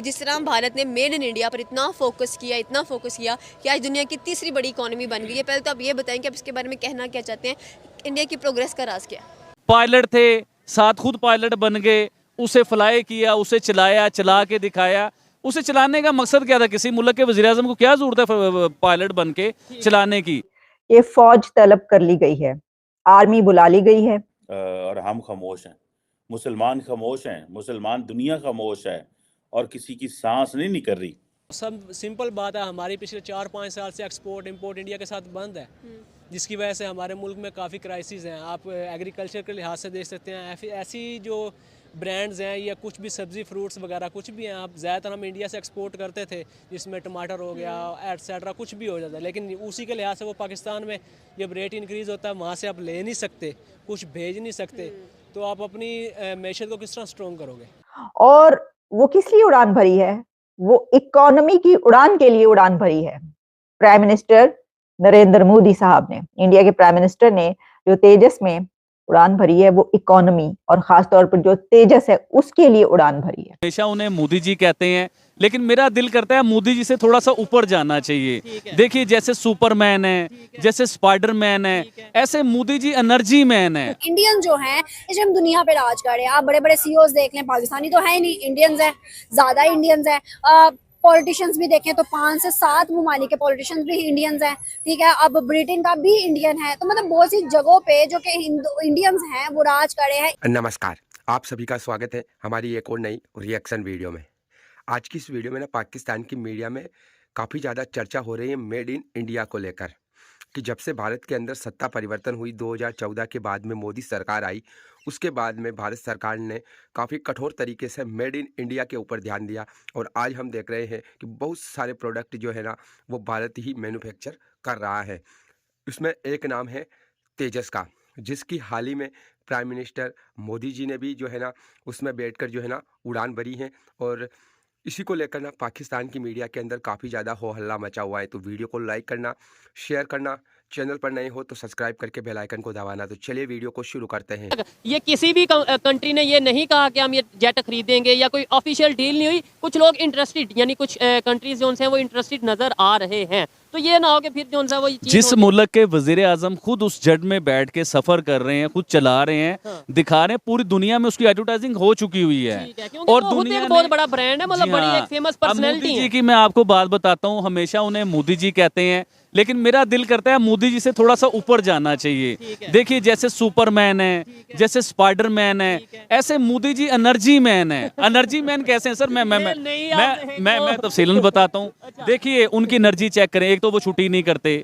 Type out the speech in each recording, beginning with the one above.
जिस तरह भारत ने मेड इन इंडिया पर इतना फोकस किया कि आज दुनिया की तीसरी बड़ी इकोनॉमी बन गई है। पहले तो आप ये बताएं कि आप इसके बारे में कहना क्या चाहते हैं, इंडिया की प्रोग्रेस का राज क्या है? पायलट थे, साथ खुद पायलट बन गए, उसे फ्लाई किया, उसे चलाया, चला के दिखाया। उसे चलाने का मकसद क्या था? किसी मुल्क के वज़ीर आज़म को क्या जरूरत है पायलट बन के चलाने की? ये फौज तलब कर ली गई है, आर्मी बुला ली गई है और हम खामोश हैं। मुसलमान खामोश हैं, मुसलमान दुनिया खामोश है और किसी की सांस नहीं निकल रही। सब सिंपल बात है, हमारी पिछले 4-5 साल से एक्सपोर्ट इंपोर्ट इंडिया के साथ बंद है, जिसकी वजह से हमारे मुल्क में काफ़ी क्राइसिस हैं। आप एग्रीकल्चर के लिहाज से देख सकते हैं, ऐसी जो ब्रांड्स हैं या कुछ भी सब्ज़ी फ्रूट्स वगैरह कुछ भी हैं, आप ज़्यादातर हम इंडिया से एक्सपोर्ट करते थे, जिसमें टमाटर हो गया एटसेट्रा कुछ भी हो जाता है, लेकिन उसी के लिहाज से वो पाकिस्तान में जब रेट इंक्रीज़ होता है वहाँ से आप ले नहीं सकते, कुछ भेज नहीं सकते, तो आप अपनी मैशत को किस तरह स्ट्रॉन्ग करोगे? और वो किस लिए उड़ान भरी है? वो इकोनॉमी की उड़ान के लिए उड़ान भरी है। प्राइम मिनिस्टर नरेंद्र मोदी साहब ने, इंडिया के प्राइम मिनिस्टर ने जो तेजस में उड़ान भरी है, वो इकोनॉमी और खास तौर पर जो तेजस है उसके लिए उड़ान भरी है। हमेशा उन्हें मोदी जी कहते हैं, लेकिन मेरा दिल करता है मोदी जी से थोड़ा सा ऊपर जाना चाहिए। देखिए, जैसे सुपरमैन है, जैसे स्पाइडरमैन है, ऐसे मोदी जी एनर्जी मैन है। इंडियन जो हैं इस हम दुनिया पे राज कर रहे हैं। आप बड़े बड़े सीईओज देख लें, पाकिस्तानी तो है ही नहीं, इंडियंस हैं, ज्यादा इंडियंस हैं। पॉलिटिशियंस भी देखें तो 5 से 7 ममालिक के पॉलिटिशियंस भी इंडियंस हैं, ठीक है। अब ब्रिटेन का भी इंडियन है, तो मतलब बहुत सी जगहों पे जो कि इंडियंस हैं वो राज कर रहे हैं। नमस्कार, आप सभी का स्वागत है हमारी एक और नई रिएक्शन वीडियो में। आज की इस वीडियो में ना पाकिस्तान की मीडिया में काफ़ी ज़्यादा चर्चा हो रही है मेड इन इंडिया को लेकर, कि जब से भारत के अंदर सत्ता परिवर्तन हुई 2014 के बाद में मोदी सरकार आई, उसके बाद में भारत सरकार ने काफ़ी कठोर तरीके से मेड इन इंडिया के ऊपर ध्यान दिया। और आज हम देख रहे हैं कि बहुत सारे प्रोडक्ट जो है ना वो भारत ही मैन्युफैक्चर कर रहा है। उसमें एक नाम है तेजस का, जिसकी हाल ही में प्राइम मिनिस्टर मोदी जी ने भी जो है ना उसमें बैठकर जो है ना उड़ान भरी है। और इसी को लेकर ना पाकिस्तान की मीडिया के अंदर काफ़ी ज़्यादा हो हल्ला मचा हुआ है। तो वीडियो को लाइक करना, शेयर करना, चैनल पर नए हो तो सब्सक्राइब करके बेल आइकन को दबाना। तो चलिए वीडियो को शुरू करते हैं। ये किसी भी कंट्री ने ये नहीं कहा कि हम ये जेट खरीदेंगे या कोई ऑफिशियल डील नहीं हुई। कुछ लोग इंटरेस्टेड, यानी कुछ कंट्रीज जो हैं वो इंटरेस्टेड नजर आ रहे हैं, तो ये ना हो कि फिर जो है वो जिस मुल्क के वजीर आजम खुद उस जेट में बैठ के सफर कर रहे हैं, खुद चला रहे हैं, दिखा रहे हैं, पूरी दुनिया में उसकी एडवर्टाइजिंग हो चुकी हुई है। और दुनिया में बहुत बड़ा ब्रांड है, मतलब बड़ी एक फेमस पर्सनैलिटी है। मोदी जी की मैं आपको बात बताता हूँ, हमेशा उन्हें मोदी जी कहते हैं, लेकिन मेरा दिल करता है मोदी जी से थोड़ा सा ऊपर जाना चाहिए। देखिए, जैसे सुपरमैन है, जैसे स्पाइडरमैन है, ऐसे मोदी जी एनर्जी मैन है। एनर्जी मैन कैसे हैं सर? मैं तफसीलन बताता हूँ। देखिए, उनकी एनर्जी चेक करें। एक तो वो छुट्टी नहीं करते,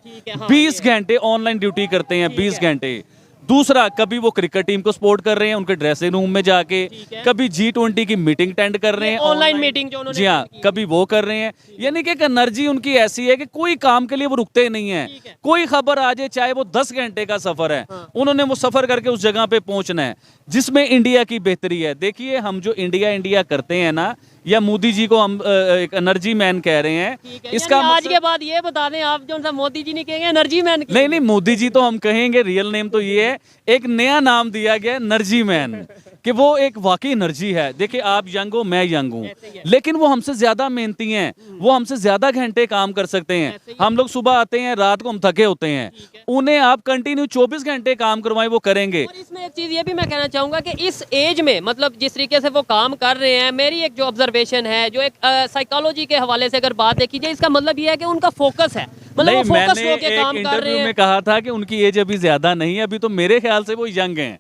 20 घंटे ऑनलाइन ड्यूटी करते हैं, 20 घंटे। दूसरा, कभी वो क्रिकेट टीम को सपोर्ट कर रहे हैं उनके ड्रेसिंग रूम में जाके, कभी G20 की मीटिंग अटेंड कर रहे हैं, ऑनलाइन मीटिंग जो उन्होंने, जी हाँ, कभी वो कर रहे हैं। यानी कि एक एनर्जी उनकी ऐसी है कि कोई काम के लिए वो रुकते नहीं है। कोई खबर आ जाए, चाहे वो 10 घंटे का सफर है, उन्होंने वो सफर करके उस जगह पे पहुंचना है जिसमें इंडिया की बेहतरी है। देखिए, हम जो इंडिया करते हैं ना, या मोदी जी को हम एक एनर्जी मैन कह रहे हैं, इसका आज के बाद ये बता दें आप, जो मोदी जी नहीं कहेंगे एनर्जी मैन। नहीं, मोदी जी तो हम कहेंगे, रियल नेम तो ये है, एक नया नाम दिया गया एनर्जी मैन, कि वो एक वाकई एनर्जी है। देखिए, आप यंग हो, मैं यंग हूँ, लेकिन वो हमसे ज्यादा मेहनती हैं, वो हमसे ज्यादा घंटे काम कर सकते हैं। हम लोग सुबह आते हैं, रात को हम थके होते हैं, उन्हें आप कंटिन्यू 24 घंटे काम करवाएं, वो करेंगे। और इसमें एक चीज ये भी मैं कहना चाहूंगा कि इस एज में, मतलब जिस तरीके से वो काम कर रहे हैं, मेरी एक जो ऑब्जर्वेशन है, जो एक साइकोलॉजी के हवाले से अगर बात देखी जाए, इसका मतलब ये है कि उनका फोकस है, मतलब वो फोकस होकर काम कर रहे हैं। में कहा था कि उनकी एज अभी ज्यादा नहीं है, अभी तो मेरे ख्याल से वो यंग हैं।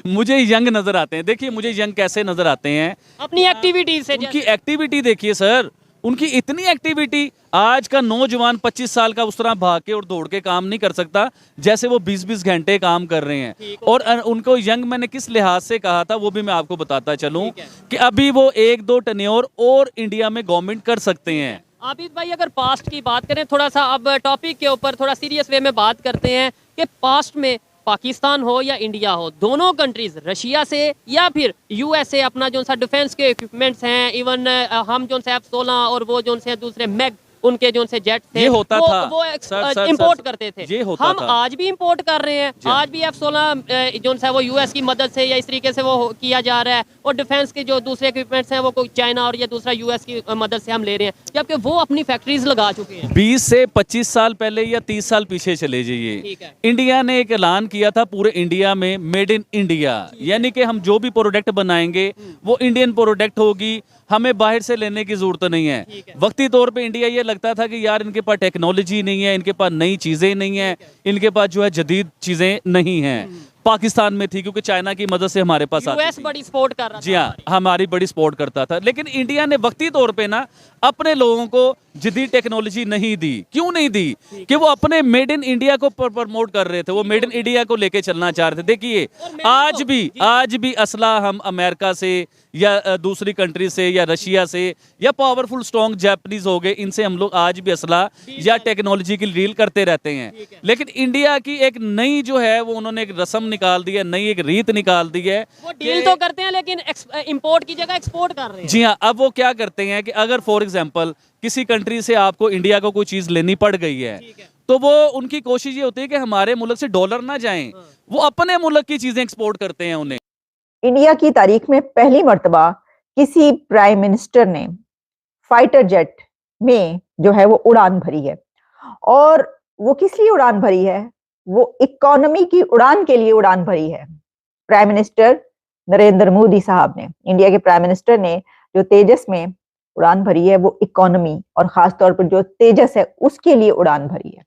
मुझे यंग नजर आते हैं। देखिए, मुझे यंग कैसे नजर आते हैं? अपनी एक्टिविटीज से। उनकी एक्टिविटी देखिए सर, उनकी इतनी एक्टिविटी। आज का नौजवान 25 साल का उस तरह भाग के और दौड़ के काम नहीं कर सकता जैसे वो 20-20 घंटे काम कर रहे हैं। और उनको यंग मैंने किस लिहाज से कहा था वो भी मैं आपको बताता चलूं कि अभी वो 1-2 टन्योर और इंडिया में गवर्नमेंट कर सकते हैं। आबिद भाई, अगर पास्ट की बात करें, थोड़ा सा अब टॉपिक के ऊपर थोड़ा सीरियस वे में बात करते हैं कि पास्ट में पाकिस्तान हो या इंडिया हो, दोनों कंट्रीज रशिया से या फिर यूएस से अपना जो सा डिफेंस के इक्विपमेंट्स हैं, इवन हम जो से F-16 और वो जो से दूसरे मैग उनके जो उनसे जेट थे ये होता वो, था। वो सर, इंपोर्ट सर, करते थे। ये होता हम था। आज भी इंपोर्ट कर रहे हैं, आज भी F-16 जो है वो यूएस की मदद से या इस तरीके से वो किया जा रहा है, और डिफेंस के जो दूसरे इक्विपमेंट्स हैं वो कोई चाइना और या दूसरा यूएस की मदद से हम ले रहे हैं, जबकि वो अपनी फैक्ट्रीज लगा चुके हैं। 20 से 25 साल पहले या 30 साल पीछे चले जाइए, ठीक है। इंडिया ने एक ऐलान किया था पूरे इंडिया में मेड इन इंडिया, यानी कि हम जो भी प्रोडक्ट बनाएंगे वो इंडियन प्रोडक्ट होगी, हमें बाहर से लेने की जरूरत नहीं है। वक्ती तौर पे इंडिया ये लगता था कि यार इनके पास टेक्नोलॉजी नहीं है, इनके पास नई चीजें नहीं है, इनके पास जो है जदीद चीजें नहीं हैं। पाकिस्तान में थी क्योंकि चाइना की मदद से हमारे पास आती यूएस थी। बड़ी सपोर्ट कर रहा था जी हाँ, हमारी बड़ी सपोर्ट करता था, लेकिन इंडिया ने वक्ती तौर पे ना अपने लोगों को जदीद टेक्नोलॉजी नहीं दी। क्यों नहीं दी? कि वो अपने मेड इन इंडिया को प्रमोट कर रहे थे, वो मेड इन इंडिया को लेके चलना चाह रहे थे। देखिए आज भी असला हम अमेरिका से या दूसरी कंट्री से या रशिया से या पावरफुल स्ट्रॉन्ग जापानीज हो गए, इनसे हम लोग आज भी असला या टेक्नोलॉजी की डील करते रहते हैं। लेकिन इंडिया की एक नई जो है वो उन्होंने एक रस्म निकाल दी है, नई एक रीत निकाल दी है। वो डील तो करते हैं लेकिन इंपोर्ट की जगह एक्सपोर्ट कर रहे हैं। जी हाँ, अब वो क्या करते हैं कि अगर फॉर एग्जांपल किसी कंट्री से आपको इंडिया को कोई चीज लेनी पड़ गई है, तो वो उनकी कोशिश ये होती है कि हमारे मुल्क से डॉलर ना जाएं, वो अपने मुल्क की चीजें एक्सपोर्ट करते हैं उन्हें। इंडिया की तारीख में पहली मर्तबा किसी प्राइम मिनिस्टर ने फाइटर जेट में जो है वो उड़ान भरी है। और वो किस लिए उड़ान भरी है? वो इकोनॉमी की उड़ान के लिए उड़ान भरी है। प्राइम मिनिस्टर नरेंद्र मोदी साहब ने, इंडिया के प्राइम मिनिस्टर ने जो तेजस में उड़ान भरी है वो इकोनॉमी और खासतौर पर जो तेजस है उसके लिए उड़ान भरी है,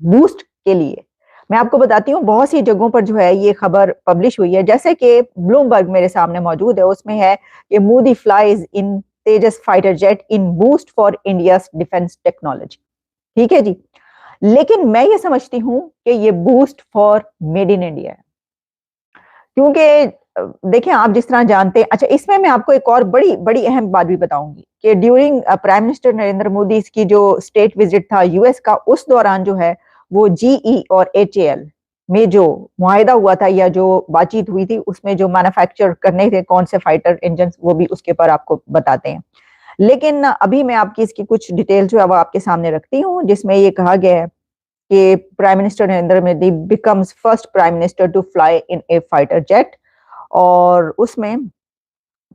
बूस्ट के लिए। मैं आपको बताती हूँ बहुत सी जगहों पर जो है ये खबर पब्लिश हुई है, जैसे कि ब्लूमबर्ग मेरे सामने मौजूद है, उसमें है कि Modi flies in Tejas fighter jet in boost for India defence technology. ठीक है जी, लेकिन मैं ये समझती हूँ कि ये boost for made in India है, क्योंकि देखें आप जिस तरह जानते हैं। अच्छा, इसमें मैं आपको एक और बड़ी बड़ी अहम बात भी बताऊंगी कि during prime minister Narendra Modi की जो स्टेट विजिट था यूएस का, उस दौरान जो है वो जीई और एचएएल में जो मुआहिदा हुआ था या जो बातचीत हुई थी, उसमें जो मैन्युफैक्चर करने थे कौन से फाइटर इंजन, वो भी उसके ऊपर आपको बताते हैं। लेकिन अभी मैं आपकी इसकी कुछ डिटेल जो है वो आपके सामने रखती हूँ, जिसमें ये कहा गया है कि prime minister Narendra Modi becomes first prime minister to fly in a fighter jet. और उसमें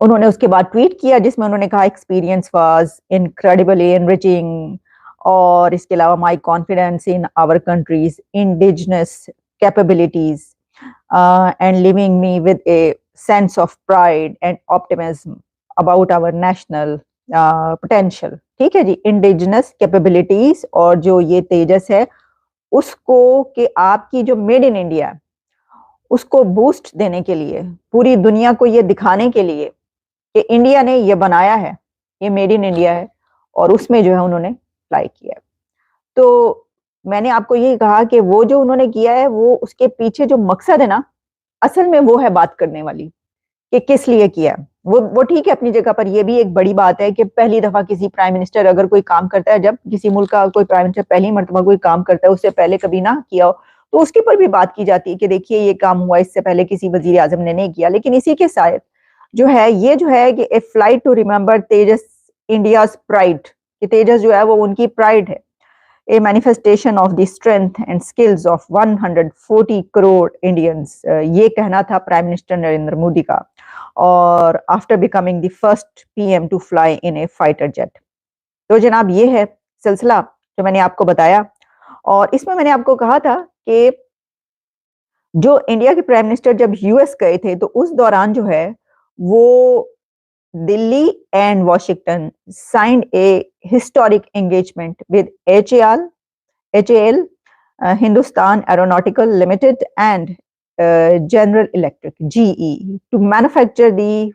उन्होंने उसके बाद ट्वीट किया जिसमें उन्होंने कहा एक्सपीरियंस वाज इनक्रेडिबली एनरिचिंग, और इसके अलावा my confidence in our country's indigenous capabilities and leaving me with a sense of pride and optimism about our national potential. ठीक है जी, इंडिजिनस कैपेबिलिटीज और जो ये तेजस है उसको कि आपकी जो मेड इन इंडिया उसको बूस्ट देने के लिए, पूरी दुनिया को ये दिखाने के लिए कि इंडिया ने ये बनाया है, ये मेड इन इंडिया है, और उसमें जो है उन्होंने फ्लाई किया है। तो मैंने आपको यही कहा कि वो जो उन्होंने किया है वो उसके पीछे जो मकसद है ना, असल में वो है बात करने वाली कि किस लिए किया है। वो ठीक है अपनी जगह पर, ये भी एक बड़ी बात है कि पहली दफा किसी प्राइम मिनिस्टर अगर कोई काम करता है, जब किसी मुल्क का कोई प्राइम मिनिस्टर पहली मर्तबा कोई काम करता है, उससे पहले कभी ना किया हो, तो उसके पर भी बात की जाती है कि देखिए ये काम हुआ, इससे पहले किसी वजीर आजम ने नहीं किया। लेकिन इसी के साथ जो है ये जो है कि a flight to remember Tejas India's pride, कि तेजस जो है वो उनकी प्राइड है, a manifestation of the strength and skills of 140 crore Indians, ये कहना था प्राइम मिनिस्टर नरेंद्र मोदी का, और after becoming the first PM to fly in a fighter jet. तो जनाब ये है सिलसिला जो मैंने आपको बताया, और इसमें मैंने आपको कहा था कि जो इंडिया के प्राइम मिनिस्टर जब यूएस गए थे तो उस दौरान जो है वो Delhi and Washington signed a historic engagement with HAL, Hindustan Aeronautical Limited and General Electric GE to manufacture the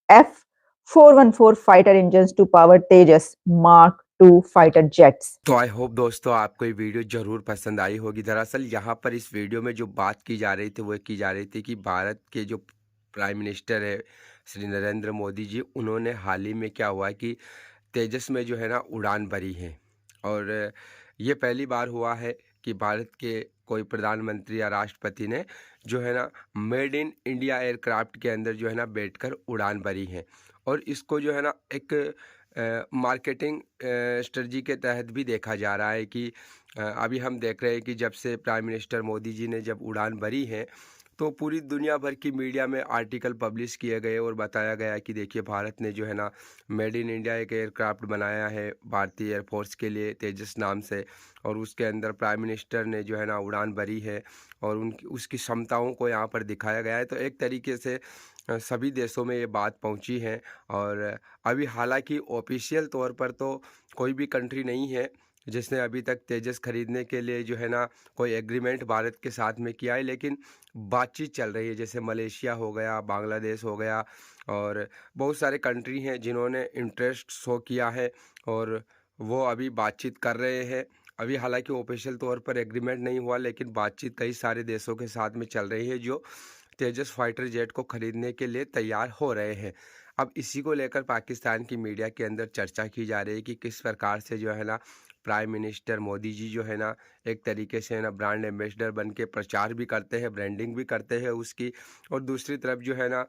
F414 fighter engines to power Tejas mark 2 fighter jets. तो आई होप दोस्तों आपको ये वीडियो जरूर पसंद आई होगी। दरअसल यहाँ पर इस वीडियो में जो बात की जा रही थी वो की जा रही थी कि भारत के जो प्राइम मिनिस्टर है श्री नरेंद्र मोदी जी, उन्होंने हाल ही में क्या हुआ है कि तेजस में जो है ना उड़ान भरी है, और ये पहली बार हुआ है कि भारत के कोई प्रधानमंत्री या राष्ट्रपति ने जो है ना मेड इन इंडिया एयरक्राफ्ट के अंदर जो है ना बैठकर उड़ान भरी है। और इसको जो है ना एक मार्केटिंग स्ट्रेटजी के तहत भी देखा जा रहा है कि अभी हम देख रहे हैं कि जब से प्राइम मिनिस्टर मोदी जी ने जब उड़ान भरी है तो पूरी दुनिया भर की मीडिया में आर्टिकल पब्लिश किए गए और बताया गया कि देखिए भारत ने जो है ना मेड इन इंडिया एक एयरक्राफ्ट बनाया है भारतीय एयरफोर्स के लिए तेजस नाम से, और उसके अंदर प्राइम मिनिस्टर ने जो है ना उड़ान भरी है और उनकी उसकी क्षमताओं को यहाँ पर दिखाया गया है। तो एक तरीके से सभी देशों में ये बात पहुंची है। और अभी हालांकि ऑफिशियल तौर पर तो कोई भी कंट्री नहीं है जिसने अभी तक तेजस खरीदने के लिए जो है ना कोई एग्रीमेंट भारत के साथ में किया है, लेकिन बातचीत चल रही है। जैसे मलेशिया हो गया, बांग्लादेश हो गया, और बहुत सारे कंट्री हैं जिन्होंने इंटरेस्ट शो किया है और वो अभी बातचीत कर रहे हैं। अभी हालांकि ऑफिशियल तौर पर एग्रीमेंट नहीं हुआ, लेकिन बातचीत कई सारे देशों के साथ में चल रही है जो तेजस फाइटर जेट को खरीदने के लिए तैयार हो रहे हैं। अब इसी को लेकर पाकिस्तान की मीडिया के अंदर चर्चा की जा रही है कि किस प्रकार से जो है ना प्राइम मिनिस्टर मोदी जी जो है ना एक तरीके से ना ब्रांड एम्बेसडर बन के प्रचार भी करते हैं, ब्रांडिंग भी करते हैं उसकी, और दूसरी तरफ जो है ना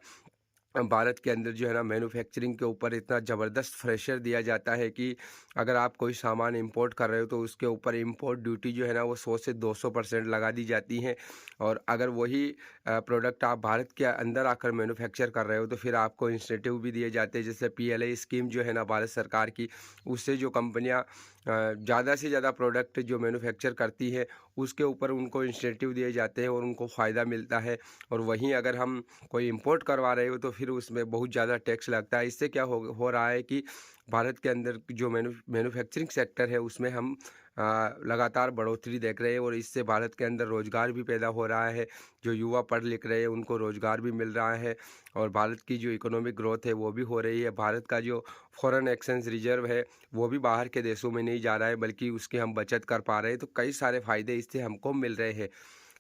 भारत के अंदर जो है ना मैन्युफैक्चरिंग के ऊपर इतना ज़बरदस्त प्रेशर दिया जाता है कि अगर आप कोई सामान इंपोर्ट कर रहे हो तो उसके ऊपर इंपोर्ट ड्यूटी जो है ना वो 100 से 200% लगा दी जाती है। और अगर वही प्रोडक्ट आप भारत के अंदर आकर मैन्युफैक्चर कर रहे हो तो फिर आपको इंसेंटिव भी दिए जाते हैं। जैसे PLI स्कीम जो है ना भारत सरकार की, उससे जो कंपनियाँ ज़्यादा से ज़्यादा प्रोडक्ट जो मैन्युफैक्चर करती है उसके ऊपर उनको इंसेंटिव दिए जाते हैं और उनको फ़ायदा मिलता है। और वहीं अगर हम कोई इंपोर्ट करवा रहे हो तो फिर उसमें बहुत ज़्यादा टैक्स लगता है। इससे क्या हो रहा है कि भारत के अंदर जो मैन्युफैक्चरिंग सेक्टर है उसमें हम लगातार बढ़ोतरी देख रहे हैं और इससे भारत के अंदर रोज़गार भी पैदा हो रहा है। जो युवा पढ़ लिख रहे हैं उनको रोज़गार भी मिल रहा है और भारत की जो इकोनॉमिक ग्रोथ है वो भी हो रही है। भारत का जो फॉरेन एक्सचेंज रिजर्व है वो भी बाहर के देशों में नहीं जा रहा है बल्कि उसकी हम बचत कर पा रहे हैं। तो कई सारे फ़ायदे इससे हमको मिल रहे हैं।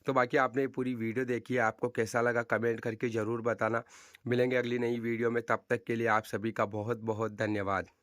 तो बाकी आपने पूरी वीडियो देखी है, आपको कैसा लगा कमेंट करके ज़रूर बताना। मिलेंगे अगली नई वीडियो में, तब तक के लिए आप सभी का बहुत बहुत धन्यवाद।